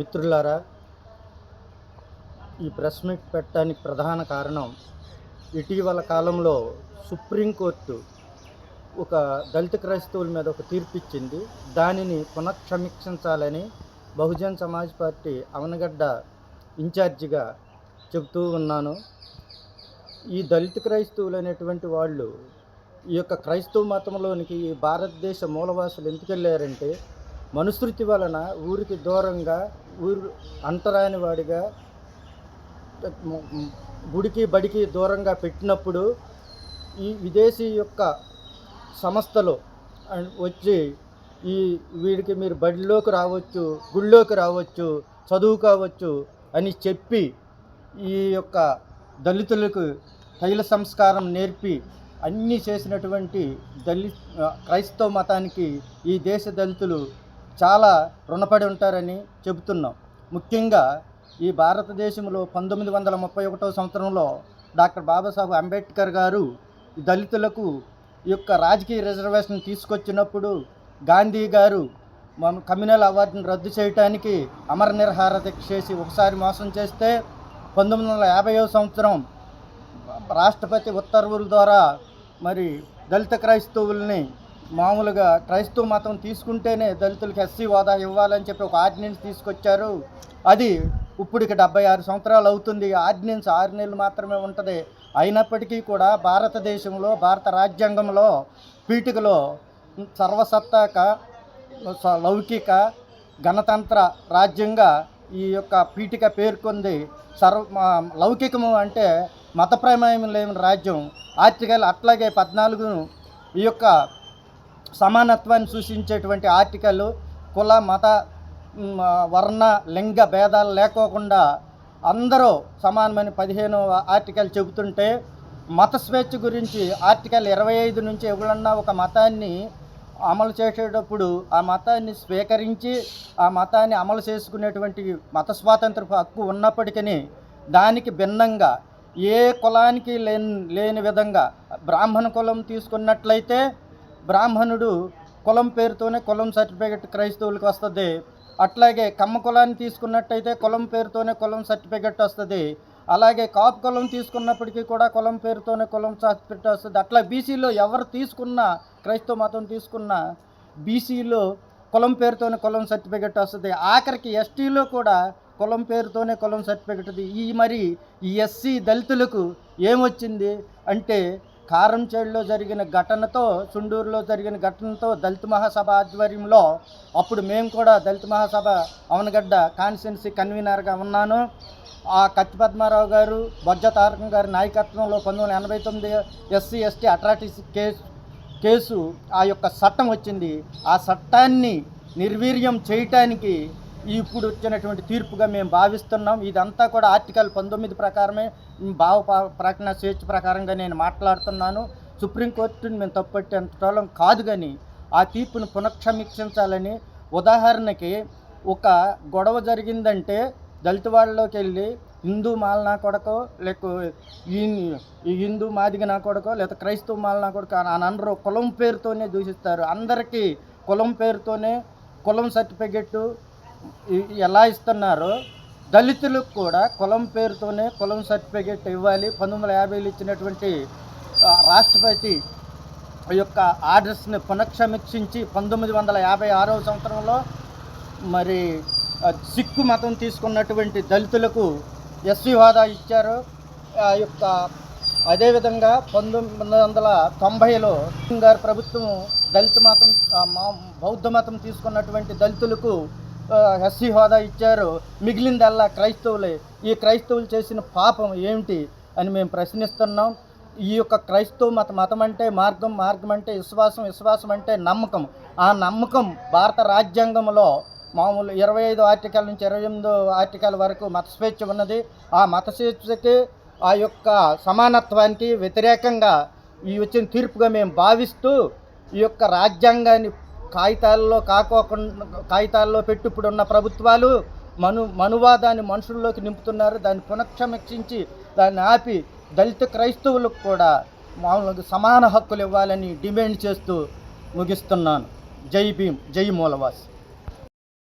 మిత్రులారా, ఈ press meet పెట్టడానికి ప్రధాన కారణం ఇటీవల కాలంలో సుప్రీంకోర్టు ఒక దళిత క్రైస్తవుల మీద ఒక తీర్పు ఇచ్చింది. దానిని పునఃసమీక్షించాలని బహుజన్ సమాజ్ పార్టీ అవనగడ్డ ఇన్ఛార్జిగా చెబుతూ ఉన్నాను. ఈ దళిత క్రైస్తవులు అనేటువంటి వాళ్ళు ఈ యొక్క క్రైస్తవ మతంలోనికి ఈ భారతదేశ మూలవాసులు ఎందుకు వెళ్ళారంటే, మనుస్మృతి వలన ఊరికి దూరంగా, ఊరు అంటరాని వాడిగా, గుడికి బడికి దూరంగా పెట్టినప్పుడు ఈ విదేశీ యొక్క సంస్థలు వచ్చి వీడికి మీరు బడిలోకి రావచ్చు, గుడిలోకి రావచ్చు, చదువుకోవచ్చు అని చెప్పి ఈ యొక్క దళితులకు తైల సంస్కారం నేర్పి అన్నీ చేసినటువంటి క్రైస్తవ మతానికి ఈ దేశ దళితులు చాలా రుణపడి ఉంటారని చెబుతున్నాం. ముఖ్యంగా ఈ భారతదేశంలో 1931 సంవత్సరంలో డాక్టర్ బాబాసాహెబ్ అంబేద్కర్ గారు దళితులకు ఈ యొక్క రాజకీయ రిజర్వేషన్ తీసుకొచ్చినప్పుడు గాంధీ గారు కమ్యూనల్ అవార్డును రద్దు చేయడానికి అమర నిరాహార దీక్ష చేసి ఒకసారి మోసం చేస్తే 1950 సంవత్సరం రాష్ట్రపతి ఉత్తర్వుల ద్వారా మరి దళిత క్రైస్తవుల్ని మామూలుగా క్రైస్తవ మతం తీసుకుంటేనే దళితులకి ఎస్సీ హోదా ఇవ్వాలని చెప్పి ఒక ఆర్డినెన్స్ తీసుకొచ్చారు. అది ఇప్పటికి 76 సంవత్సరాలు అవుతుంది. ఆర్డినెన్స్ 6 నెలలు మాత్రమే ఉంటుంది. అయినప్పటికీ కూడా భారతదేశంలో, భారత రాజ్యాంగంలో పీఠికలో సర్వసత్తాక లౌకిక గణతంత్ర రాజ్యంగా ఈ యొక్క పీఠిక పేర్కొంది. లౌకికము అంటే మత ప్రమేయం లేని రాజ్యం. ఆర్టికల్ అట్లాగే 14 ఈ యొక్క సమానత్వాన్ని సూచించేటువంటి ఆర్టికల్, కుల మత వర్ణ లింగ భేదాలు లేకోకుండా అందరూ సమానమని 15వ ఆర్టికల్ చెబుతుంటే, మత స్వేచ్ఛ గురించి ఆర్టికల్ 25 నుంచి ఎవరన్నా ఒక మతాన్ని అమలు చేసేటప్పుడు ఆ మతాన్ని స్వీకరించి ఆ మతాన్ని అమలు చేసుకునేటువంటి మత స్వాతంత్ర హక్కు ఉన్నప్పటికీ దానికి భిన్నంగా ఏ కులానికి లేని విధంగా బ్రాహ్మణ కులం తీసుకున్నట్లయితే బ్రాహ్మణుడు కులం పేరుతోనే కులం సర్టిఫికెట్ క్రైస్తవులకు వస్తుంది. అట్లాగే కమ్మ కులాన్ని తీసుకున్నట్టయితే కులం పేరుతోనే కులం సర్టిఫికెట్ వస్తుంది. అలాగే కాపు కులం తీసుకున్నప్పటికీ కూడా కులం పేరుతోనే కులం సర్టిఫికెట్ వస్తుంది. అట్లా బీసీలో ఎవరు తీసుకున్నా, క్రైస్తవ మతం తీసుకున్నా బీసీలో కులం పేరుతోనే కులం సర్టిఫికెట్ వస్తుంది. ఆఖరికి ఎస్టీలో కూడా కులం పేరుతోనే కులం సర్టిఫికెట్. ఈ ఎస్సీ దళితులకు ఏమొచ్చింది అంటే, కారంచేడులో జరిగిన ఘటనతో, చుండూరులో జరిగిన ఘటనతో దళిత మహాసభ ఆధ్వర్యంలో, అప్పుడు మేము కూడా దళిత మహాసభ అవనగడ్డ కాన్స్టిట్యున్సీ కన్వీనర్గా ఉన్నాను. ఆ కత్తి పద్మారావు గారు, బొజ్జ తారకం గారి నాయకత్వంలో 1989 ఎస్సీ ఎస్టీ అట్రాసిటీ కేసు ఆ యొక్క చట్టం వచ్చింది. ఆ చట్టాన్ని నిర్వీర్యం చేయటానికి ఇప్పుడు వచ్చినటువంటి తీర్పుగా మేము భావిస్తున్నాం. ఇదంతా కూడా ఆర్టికల్ 19 ప్రకారమే, భావ ప్రకటన స్వేచ్ఛ ప్రకారంగా నేను మాట్లాడుతున్నాను. సుప్రీంకోర్టుని మేము తప్పట్టేంతటోళం కాదు, కానీ ఆ తీర్పును పునఃసమీక్షించాలని. ఉదాహరణకి ఒక గొడవ జరిగిందంటే దళిత వాళ్ళలోకి వెళ్ళి హిందూ మాల నా కొడకో, లేక ఈ హిందూ మాదిగ నా కొడకో, లేదా క్రైస్తవ మాల నా కొడకో అని అందరూ కులం పేరుతోనే దూషిస్తారు. అందరికీ కులం పేరుతోనే కులం సర్టిఫికెట్టు ఎలా ఇస్తున్నారో దళితులకు కూడా కులం పేరుతోనే కులం సర్టిఫికెట్ ఇవ్వాలి. 1950లో ఇచ్చినటువంటి రాష్ట్రపతి యొక్క ఆర్డర్స్ని పునఃసమీక్షించి 1956 సంవత్సరంలో మరి సిక్కు మతం తీసుకున్నటువంటి దళితులకు ఎస్సీ హోదా ఇచ్చారు. అదేవిధంగా 1990లో గారి ప్రభుత్వం దళిత మతం, బౌద్ధ మతం తీసుకున్నటువంటి దళితులకు ఎస్సీ హోదా ఇచ్చారు. మిగిలిందల్లా క్రైస్తవులే. ఈ క్రైస్తవులు చేసిన పాపం ఏమిటి అని మేము ప్రశ్నిస్తున్నాం. ఈ యొక్క క్రైస్తవ మతం అంటే మార్గం, మార్గం అంటే విశ్వాసం, విశ్వాసం అంటే నమ్మకం. ఆ నమ్మకం భారత రాజ్యాంగంలో మామూలు 25 ఆర్టికల్ నుంచి 28 ఆర్టికల్ వరకు మత స్వేచ్ఛ ఉన్నది. ఆ మత స్వేచ్ఛకి, ఆ యొక్క సమానత్వానికి వ్యతిరేకంగా ఈ వచ్చిన తీర్పుగా మేము భావిస్తూ, ఈ యొక్క రాజ్యాంగాన్ని కాగితాల్లో పెట్టి ఇప్పుడున్న ప్రభుత్వాలు మనువాదాన్ని మనుషుల్లోకి నింపుతున్నారు. దాన్ని పునఃసమీక్షించి దాన్ని ఆపి దళిత క్రైస్తవులకు కూడా మామూలుగా సమాన హక్కులు ఇవ్వాలని డిమాండ్ చేస్తూ ముగిస్తున్నాను. జై భీమ్, జై మూలవాసి.